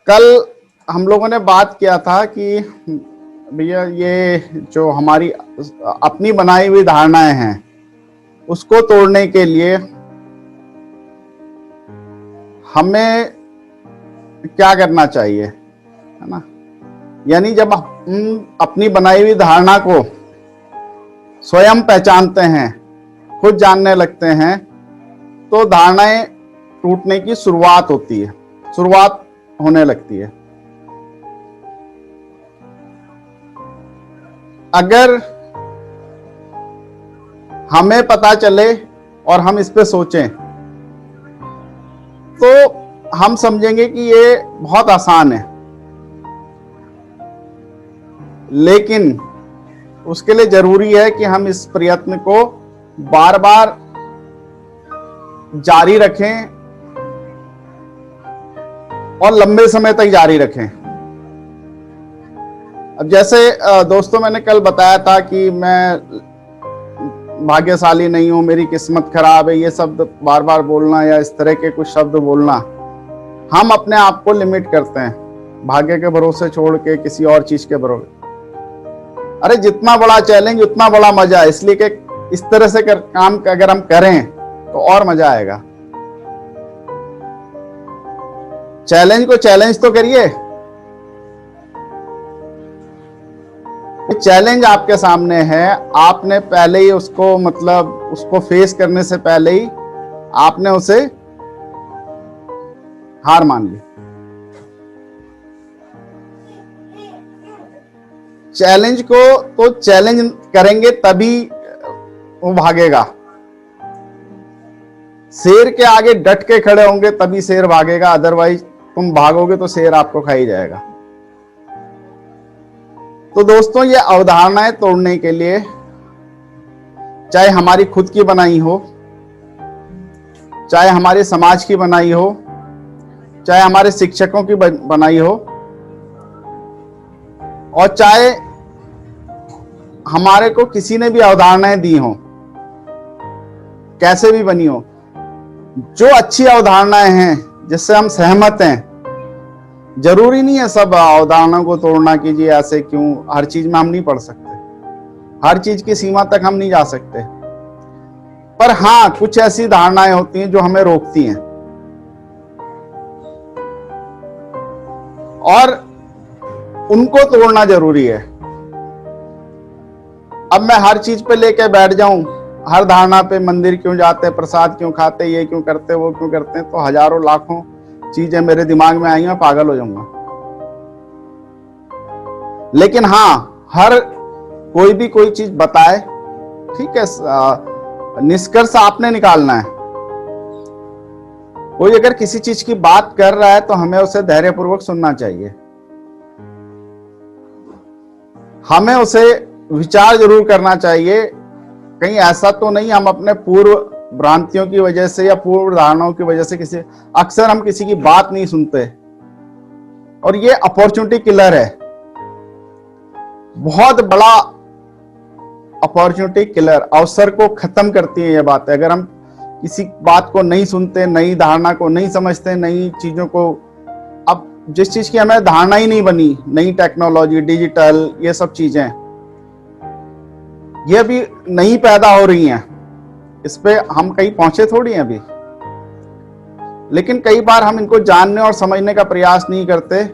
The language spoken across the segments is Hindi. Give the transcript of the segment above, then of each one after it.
कल हम लोगों ने बात किया था कि भैया ये जो हमारी अपनी बनाई हुई धारणाएं हैं उसको तोड़ने के लिए हमें क्या करना चाहिए, है ना। यानी जब हम अपनी बनाई हुई धारणा को स्वयं पहचानते हैं, खुद जानने लगते हैं, तो धारणाएं टूटने की शुरुआत होती है, शुरुआत होने लगती है। अगर हमें पता चले और हम इस पे सोचें तो हम समझेंगे कि ये बहुत आसान है, लेकिन उसके लिए जरूरी है कि हम इस प्रयत्न को बार बार जारी रखें और लंबे समय तक जारी रखें। अब जैसे दोस्तों मैंने कल बताया था कि मैं भाग्यशाली नहीं हूं, मेरी किस्मत खराब है, ये शब्द बार बार बोलना या इस तरह के कुछ शब्द बोलना, हम अपने आप को लिमिट करते हैं भाग्य के भरोसे छोड़ के किसी और चीज के भरोसे। अरे जितना बड़ा चैलेंज उतना बड़ा मजा है, इसलिए कि इस तरह से काम अगर हम करें तो और मजा आएगा। चैलेंज को चैलेंज तो करिए। चैलेंज आपके सामने है, आपने पहले ही उसको फेस करने से पहले ही आपने उसे हार मान ली। चैलेंज को तो चैलेंज करेंगे तभी वो भागेगा। शेर के आगे डट के खड़े होंगे तभी शेर भागेगा, अदरवाइज तुम भागोगे तो शेर आपको खा ही जाएगा। तो दोस्तों ये अवधारणाएं तोड़ने के लिए, चाहे हमारी खुद की बनाई हो, चाहे हमारे समाज की बनाई हो, चाहे हमारे शिक्षकों की बनाई हो, और चाहे हमारे को किसी ने भी अवधारणाएं दी हो, कैसे भी बनी हो, जो अच्छी अवधारणाएं हैं जिससे हम सहमत हैं, जरूरी नहीं है सब अवधारणाओं को तोड़ना कीजिए ऐसे क्यों, हर चीज में हम नहीं पढ़ सकते, हर चीज की सीमा तक हम नहीं जा सकते। पर हाँ, कुछ ऐसी धारणाएं होती हैं जो हमें रोकती हैं और उनको तोड़ना जरूरी है। अब मैं हर चीज पे लेके बैठ जाऊं, हर धारणा पे मंदिर क्यों जाते, प्रसाद क्यों खाते, ये क्यों करते, वो क्यों करते, तो हजारों लाखों चीजें मेरे दिमाग में आई, मैं पागल हो जाऊंगा। लेकिन हाँ, हर कोई भी कोई चीज बताए, ठीक है, निष्कर्ष आपने निकालना है। कोई अगर किसी चीज की बात कर रहा है तो हमें उसे धैर्यपूर्वक सुनना चाहिए, हमें उसे विचार जरूर करना चाहिए। कहीं ऐसा तो नहीं हम अपने पूर्व भ्रांतियों की वजह से या पूर्व धारणाओं की वजह से अक्सर हम किसी की बात नहीं सुनते, और ये अपॉर्चुनिटी किलर है, बहुत बड़ा अपॉर्चुनिटी किलर, अवसर को खत्म करती है ये बात। अगर हम किसी बात को नहीं सुनते, नई धारणा को नहीं समझते, नई चीजों को, अब जिस चीज की हमें धारणा ही नहीं बनी, नई टेक्नोलॉजी, डिजिटल, ये सब चीजें ये भी नहीं पैदा हो रही हैं, इस पे हम कहीं पहुंचे थोड़ी हैं अभी। लेकिन कई बार हम इनको जानने और समझने का प्रयास नहीं करते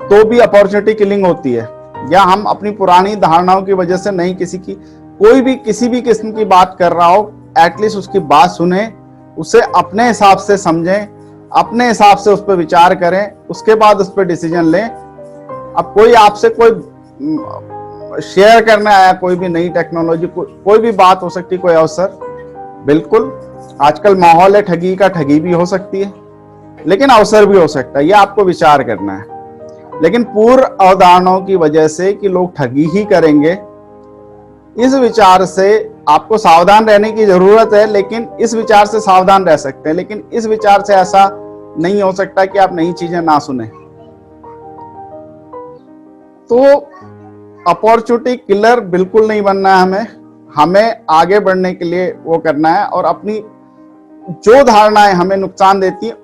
तो भी अपॉर्चुनिटी किलिंग होती है, या हम अपनी पुरानी धारणाओं की वजह से नहीं, कोई भी किसी भी किस्म की बात कर रहा हो, एटलीस्ट उसकी बात सुने, उसे अपने हिसाब से समझें, अपने हिसाब से उस पर विचार करें, उसके बाद उस पर डिसीजन लें। अब कोई आपसे कोई शेयर करने आया, कोई भी नई टेक्नोलॉजी, कोई भी बात हो सकती, कोई अवसर, बिल्कुल आजकल माहौल है ठगी का, ठगी भी हो सकती है लेकिन अवसर भी हो सकता है, ये आपको विचार करना है। लेकिन पूर्व अवधारणाओं की वजह से कि लोग ठगी ही करेंगे, इस विचार से आपको सावधान रहने की जरूरत है। लेकिन इस विचार से सावधान रह सकते हैं, लेकिन इस विचार से ऐसा नहीं हो सकता कि आप नई चीजें ना सुने। तो अपॉर्चुनिटी किलर बिल्कुल नहीं बनना है, हमें आगे बढ़ने के लिए वो करना है, और अपनी जो धारणाएं हमें नुकसान देती हैं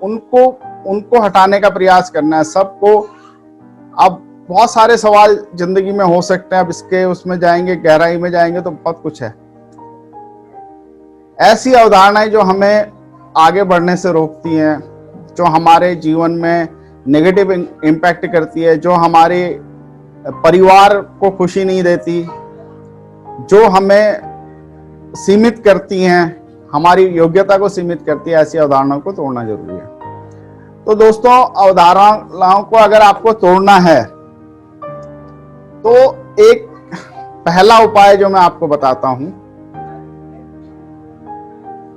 उनको हटाने का प्रयास करना है सबको। अब बहुत सारे सवाल जिंदगी में हो सकते हैं, अब इसके उसमें जाएंगे, गहराई में जाएंगे तो बहुत कुछ है। ऐसी अवधारणाएं जो हमें आगे बढ़ने से रोकती हैं, जो हमारे जीवन में नेगेटिव इम्पैक्ट करती है, जो हमारे परिवार को खुशी नहीं देती, जो हमें सीमित करती हैं, हमारी योग्यता को सीमित करती है, ऐसी अवधारणाओं को तोड़ना जरूरी है। तो दोस्तों, अवधारणाओं को अगर आपको तोड़ना है तो एक पहला उपाय जो मैं आपको बताता हूं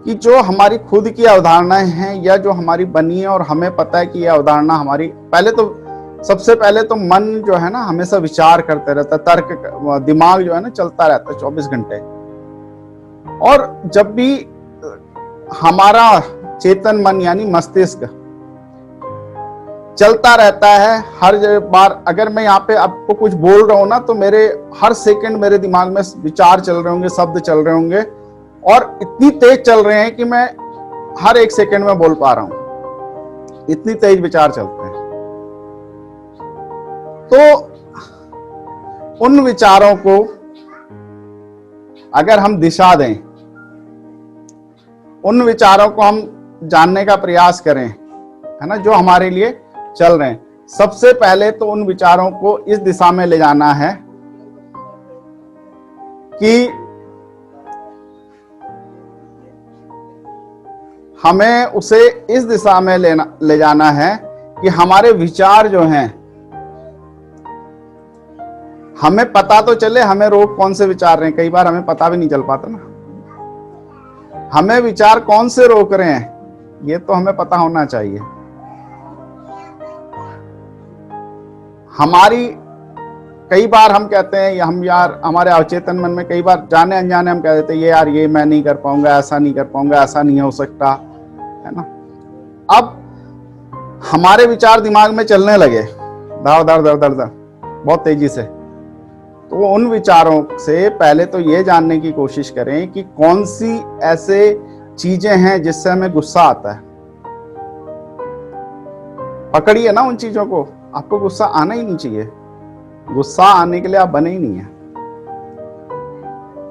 कि जो हमारी खुद की अवधारणाएं हैं या जो हमारी बनी है और हमें पता है कि यह अवधारणा हमारी, सबसे पहले तो मन जो है ना हमेशा विचार करते रहता है, तर्क, दिमाग जो है ना चलता रहता है 24 घंटे। और जब भी हमारा चेतन मन यानी मस्तिष्क चलता रहता है, हर बार अगर मैं यहाँ पे आपको कुछ बोल रहा हूं ना तो मेरे हर सेकंड मेरे दिमाग में विचार चल रहे होंगे, शब्द चल रहे होंगे और इतनी तेज चल रहे हैं कि मैं हर एक सेकंड में बोल पा रहा हूं, इतनी तेज विचार चलते हैं। तो उन विचारों को अगर हम दिशा दें, उन विचारों को हम जानने का प्रयास करें, है ना, जो हमारे लिए चल रहे हैं, सबसे पहले तो उन विचारों को इस दिशा में ले जाना है कि हमें उसे इस दिशा में ले जाना है कि हमारे विचार जो हैं, हमें पता तो चले हमें रोक कौन से विचार रहे हैं। कई बार हमें पता भी नहीं चल पाता ना, हमें विचार कौन से रोक रहे हैं, ये तो हमें पता होना चाहिए। हमारी कई बार हम कहते हैं हम यार, हमारे अवचेतन मन में कई बार जाने अनजाने हम कह देते हैं ये यार ये मैं नहीं कर पाऊंगा, ऐसा नहीं कर पाऊंगा, ऐसा नहीं हो सकता, है ना। अब हमारे विचार दिमाग में चलने लगे दर दर दर दर दर बहुत तेजी से, तो उन विचारों से पहले तो ये जानने की कोशिश करें कि कौन सी ऐसे चीजें हैं जिससे हमें गुस्सा आता है। पकड़िए ना उन चीजों को, आपको गुस्सा आना ही नहीं चाहिए। गुस्सा आने के लिए आप बने ही नहीं है।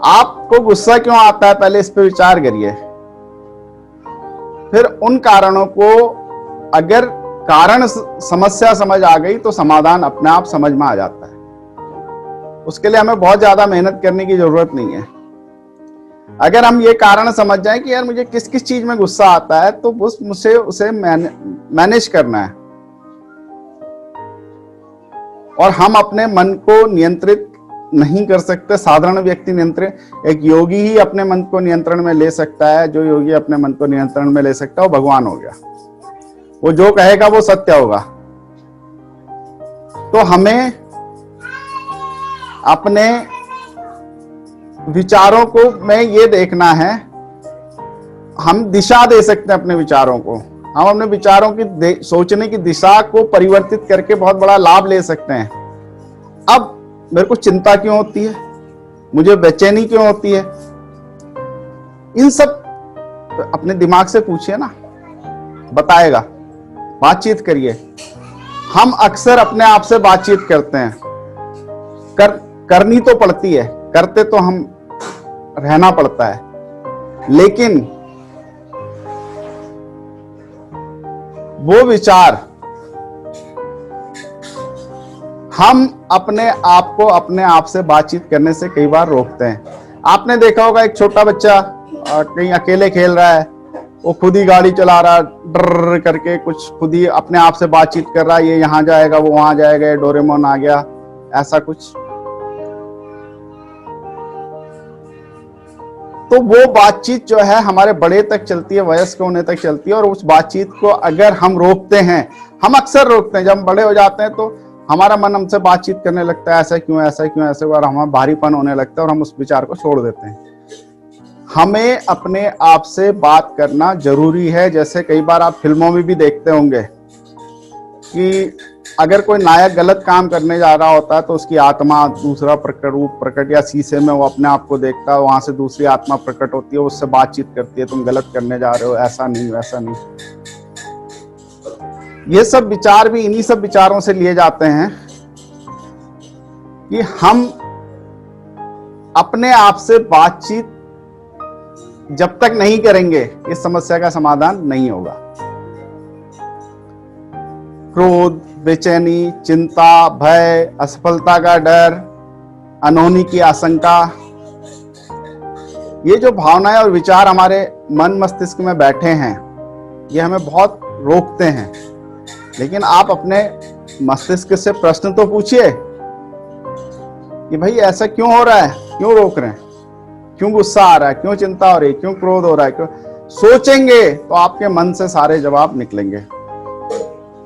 आपको गुस्सा क्यों आता है, पहले इस पे विचार करिए। फिर उन कारणों को, अगर कारण समस्या समझ आ गई तो समाधान अपने आप समझ में आ जाता है। उसके लिए हमें बहुत ज्यादा मेहनत करने की जरूरत नहीं है। अगर हम ये कारण समझ जाएं कि यार मुझे किस किस चीज में गुस्सा आता है, तो मुझे उसे मैनेज करना है। और हम अपने मन को नियंत्रित नहीं कर सकते, साधारण व्यक्ति नियंत्रित, एक योगी ही अपने मन को नियंत्रण में ले सकता है। जो योगी अपने मन को नियंत्रण में ले सकता है वो भगवान हो गया, वो जो कहेगा वो सत्य होगा। तो हमें अपने विचारों को में ये देखना है, हम दिशा दे सकते हैं अपने विचारों को। हम अपने विचारों की सोचने की दिशा को परिवर्तित करके बहुत बड़ा लाभ ले सकते हैं। अब मेरे को चिंता क्यों होती है, मुझे बेचैनी क्यों होती है, इन सब अपने दिमाग से पूछिए ना, बताएगा। बातचीत करिए। हम अक्सर अपने आप से बातचीत करते हैं, करनी तो पड़ती है, करते तो हम रहना पड़ता है, लेकिन वो विचार हम अपने आप को अपने आप से बातचीत करने से कई बार रोकते हैं। आपने देखा होगा एक छोटा बच्चा कहीं अकेले खेल रहा है, वो खुद ही गाड़ी चला रहा है, डर करके कुछ खुद ही अपने आप से बातचीत कर रहा है, ये यहाँ जाएगा वो वहां जाएगा, ये डोरेमोन आ गया, ऐसा कुछ। तो वो बातचीत जो है हमारे बड़े तक चलती है, वयस्क होने तक चलती है। और उस बातचीत को अगर हम रोकते हैं, हम अक्सर रोकते हैं, जब हम बड़े हो जाते हैं तो हमारा मन हमसे बातचीत करने लगता है, ऐसा क्यों, ऐसा क्यों, ऐसे, और हमारा भारीपन होने लगता है और हम उस विचार को छोड़ देते हैं। हमें अपने आप से बात करना जरूरी है। जैसे कई बार आप फिल्मों में भी देखते होंगे कि अगर कोई नायक गलत काम करने जा रहा होता है तो उसकी आत्मा दूसरा रूप प्रकट, या शीशे में वो अपने आप को देखता है, वहां से दूसरी आत्मा प्रकट होती है, उससे बातचीत करती है, तुम गलत करने जा रहे हो, ऐसा नहीं, वैसा नहीं। ये सब विचार भी इन्हीं सब विचारों से लिए जाते हैं कि हम अपने आप से बातचीत जब तक नहीं करेंगे इस समस्या का समाधान नहीं होगा। क्रोध, बेचैनी, चिंता, भय, असफलता का डर, अनहोनी की आशंका, ये जो भावनाएं और विचार हमारे मन मस्तिष्क में बैठे हैं, ये हमें बहुत रोकते हैं। लेकिन आप अपने मस्तिष्क से प्रश्न तो पूछिए कि भाई ऐसा क्यों हो रहा है, क्यों रोक रहे हैं, क्यों गुस्सा आ रहा है, क्यों चिंता हो रही है, क्यों क्रोध हो रहा है, क्यों सोचेंगे तो आपके मन से सारे जवाब निकलेंगे।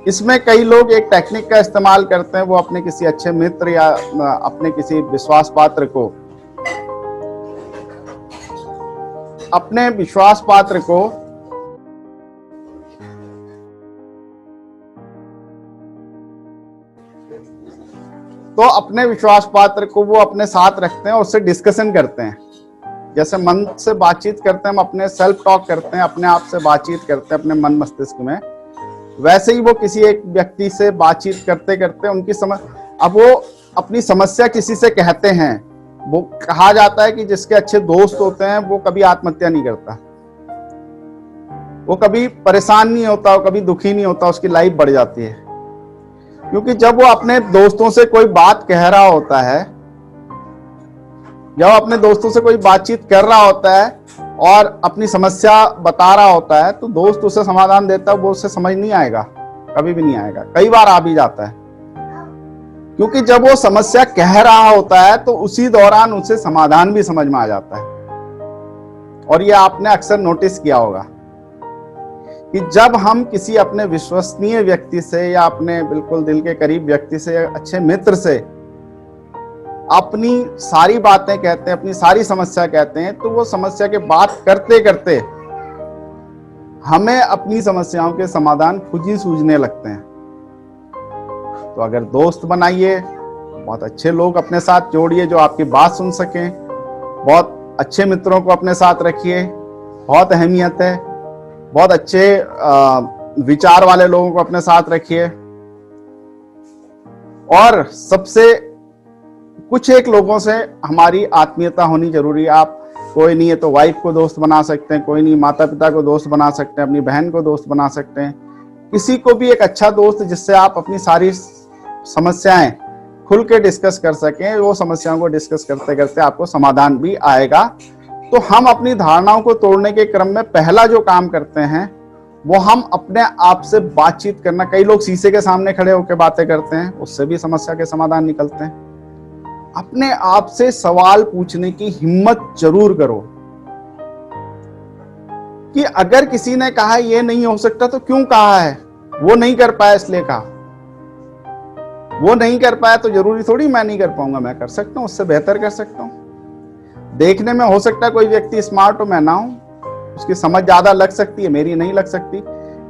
इसमें कई लोग एक टेक्निक का इस्तेमाल करते हैं, वो अपने किसी अच्छे मित्र या अपने किसी विश्वास पात्र को वो अपने साथ रखते हैं और उससे डिस्कशन करते हैं। जैसे मन से बातचीत करते हैं, हम अपने सेल्फ टॉक करते हैं, अपने आप से बातचीत करते हैं अपने मन मस्तिष्क में, वैसे ही वो किसी एक व्यक्ति से बातचीत करते करते उनकी अब वो अपनी समस्या किसी से कहते हैं। वो कहा जाता है कि जिसके अच्छे दोस्त होते हैं वो कभी आत्महत्या नहीं करता, वो कभी परेशान नहीं होता, वो कभी दुखी नहीं होता, उसकी लाइफ बढ़ जाती है। क्योंकि जब वो अपने दोस्तों से कोई बात कह रहा होता है, जब अपने दोस्तों से कोई बातचीत कर रहा होता है और अपनी समस्या बता रहा होता है, तो दोस्त उसे समाधान देता है, वो उसे समझ नहीं आएगा, कभी भी नहीं आएगा, कई बार आ भी जाता है। क्योंकि जब वो समस्या कह रहा होता है तो उसी दौरान उसे समाधान भी समझ में आ जाता है। और ये आपने अक्सर नोटिस किया होगा कि जब हम किसी अपने विश्वसनीय व्यक्ति से या अपने बिल्कुल दिल के करीब व्यक्ति से या अच्छे मित्र से अपनी सारी बातें कहते हैं, अपनी सारी समस्या कहते हैं, तो वो समस्या के बात करते करते हमें अपनी समस्याओं के समाधान खुद ही सूझने लगते हैं। तो अगर दोस्त बनाइए, बहुत अच्छे लोग अपने साथ जोड़िए जो आपकी बात सुन सकें, बहुत अच्छे मित्रों को अपने साथ रखिए, बहुत अहमियत है। बहुत अच्छे विचार वाले लोगों को अपने साथ रखिए। और सबसे कुछ एक लोगों से हमारी आत्मीयता होनी जरूरी है। आप कोई नहीं है तो वाइफ को दोस्त बना सकते हैं, कोई नहीं माता पिता को दोस्त बना सकते हैं, अपनी बहन को दोस्त बना सकते हैं। किसी को भी एक अच्छा दोस्त जिससे आप अपनी सारी समस्याएं खुल के डिस्कस कर सकें, वो समस्याओं को डिस्कस करते करते आपको समाधान भी आएगा। तो हम अपनी धारणाओं को तोड़ने के क्रम में पहला जो काम करते हैं वो हम अपने आप से बातचीत करना। कई लोग शीशे के सामने खड़े होकर बातें करते हैं, उससे भी समस्या के समाधान निकलते हैं। अपने आप से सवाल पूछने की हिम्मत जरूर करो कि अगर किसी ने कहा ये नहीं हो सकता तो क्यों कहा है, वो नहीं कर पाया इसलिए कहा। वो नहीं कर पाया तो जरूरी थोड़ी मैं नहीं कर पाऊंगा, मैं कर सकता हूं, उससे बेहतर कर सकता हूं। देखने में हो सकता है कोई व्यक्ति स्मार्ट हो, मैं ना हूं, उसकी समझ ज्यादा लग सकती है, मेरी नहीं लग सकती।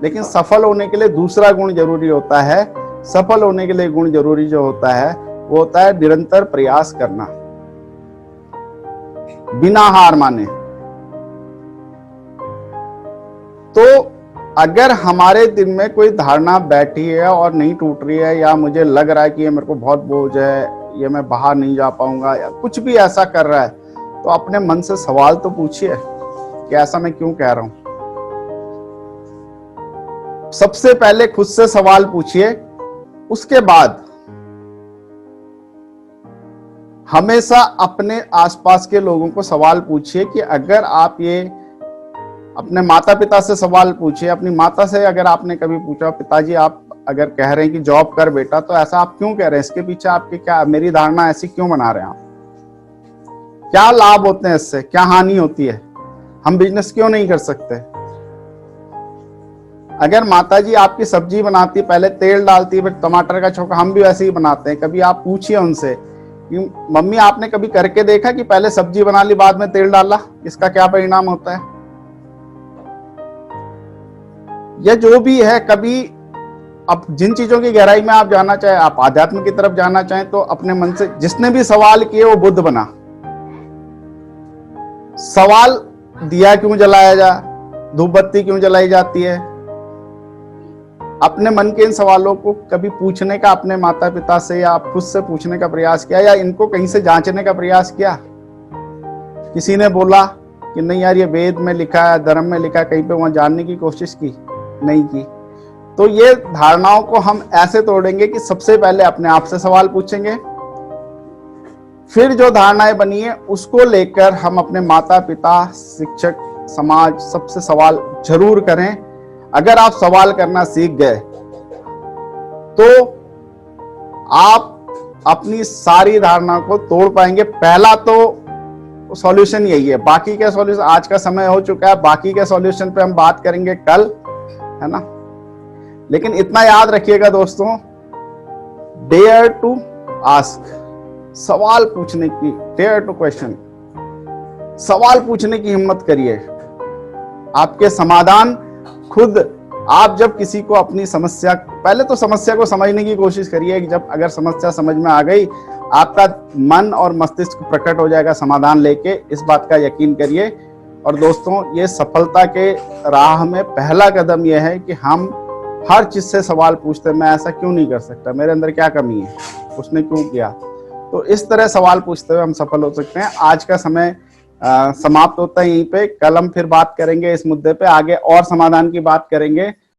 लेकिन सफल होने के लिए दूसरा गुण जरूरी होता है। सफल होने के लिए गुण जरूरी जो होता है वो होता है निरंतर प्रयास करना, बिना हार माने। तो अगर हमारे दिल में कोई धारणा बैठी है और नहीं टूट रही है, या मुझे लग रहा है कि ये मेरे को बहुत बोझ है, ये मैं बाहर नहीं जा पाऊंगा, या कुछ भी ऐसा कर रहा है, तो अपने मन से सवाल तो पूछिए कि ऐसा मैं क्यों कह रहा हूं। सबसे पहले खुद से सवाल पूछिए, उसके बाद हमेशा अपने आसपास के लोगों को सवाल पूछिए कि अगर आप ये अपने माता पिता से सवाल पूछिए। अपनी माता से अगर आपने कभी पूछा, पिताजी आप अगर कह रहे हैं कि जॉब कर बेटा, तो ऐसा आप क्यों कह रहे हैं, इसके पीछे आपकी क्या, मेरी धारणा ऐसी क्यों बना रहे हैं आप, क्या लाभ होते हैं इससे, क्या हानि होती है, हम बिजनेस क्यों नहीं कर सकते। अगर माताजी आपकी सब्जी बनाती, पहले तेल डालती, फिर टमाटर का छोंका, हम भी वैसे ही बनाते हैं। कभी आप पूछिए उनसे कि मम्मी आपने कभी करके देखा कि पहले सब्जी बना ली बाद में तेल डाला, इसका क्या परिणाम होता है। यह जो भी है, कभी अब जिन चीजों की गहराई में आप जाना चाहे, आप आध्यात्म की तरफ जाना चाहें, तो अपने मन से जिसने भी सवाल किए वो बुद्ध बना। सवाल, दिया क्यों जलाया जा, धूप बत्ती क्यों जलाई जाती है, अपने मन के इन सवालों को कभी पूछने का अपने माता पिता से या खुद से पूछने का प्रयास किया, या इनको कहीं से जांचने का प्रयास किया? किसी ने बोला कि नहीं यार ये वेद में लिखा है, धर्म में लिखा है, कहीं पे वहां जानने की कोशिश की? नहीं की। तो ये धारणाओं को हम ऐसे तोड़ेंगे कि सबसे पहले अपने आप से सवाल पूछेंगे, फिर जो धारणाएं बनी है उसको लेकर हम अपने माता पिता, शिक्षक, समाज, सबसे सवाल जरूर करें। अगर आप सवाल करना सीख गए तो आप अपनी सारी धारणा को तोड़ पाएंगे। पहला तो सॉल्यूशन यही है। बाकी के सॉल्यूशन, आज का समय हो चुका है, बाकी के सॉल्यूशन पे हम बात करेंगे कल, है ना। लेकिन इतना याद रखिएगा दोस्तों, डेयर टू आस्क, सवाल पूछने की, डेयर टू क्वेश्चन, सवाल पूछने की हिम्मत करिए। आपके समाधान खुद, आप जब किसी को अपनी समस्या, पहले तो समस्या को समझने की कोशिश करिए कि जब अगर समस्या समझ में आ गई, आपका मन और मस्तिष्क प्रकट हो जाएगा समाधान लेके, इस बात का यकीन करिए। और दोस्तों, ये सफलता के राह में पहला कदम यह है कि हम हर चीज से सवाल पूछते हैं, मैं ऐसा क्यों नहीं कर सकता, मेरे अंदर क्या कमी है, उसने क्यों किया। तो इस तरह सवाल पूछते हुए हम सफल हो सकते हैं। आज का समय समाप्त होता है यहीं पे। कल हम फिर बात करेंगे इस मुद्दे पे, आगे और समाधान की बात करेंगे।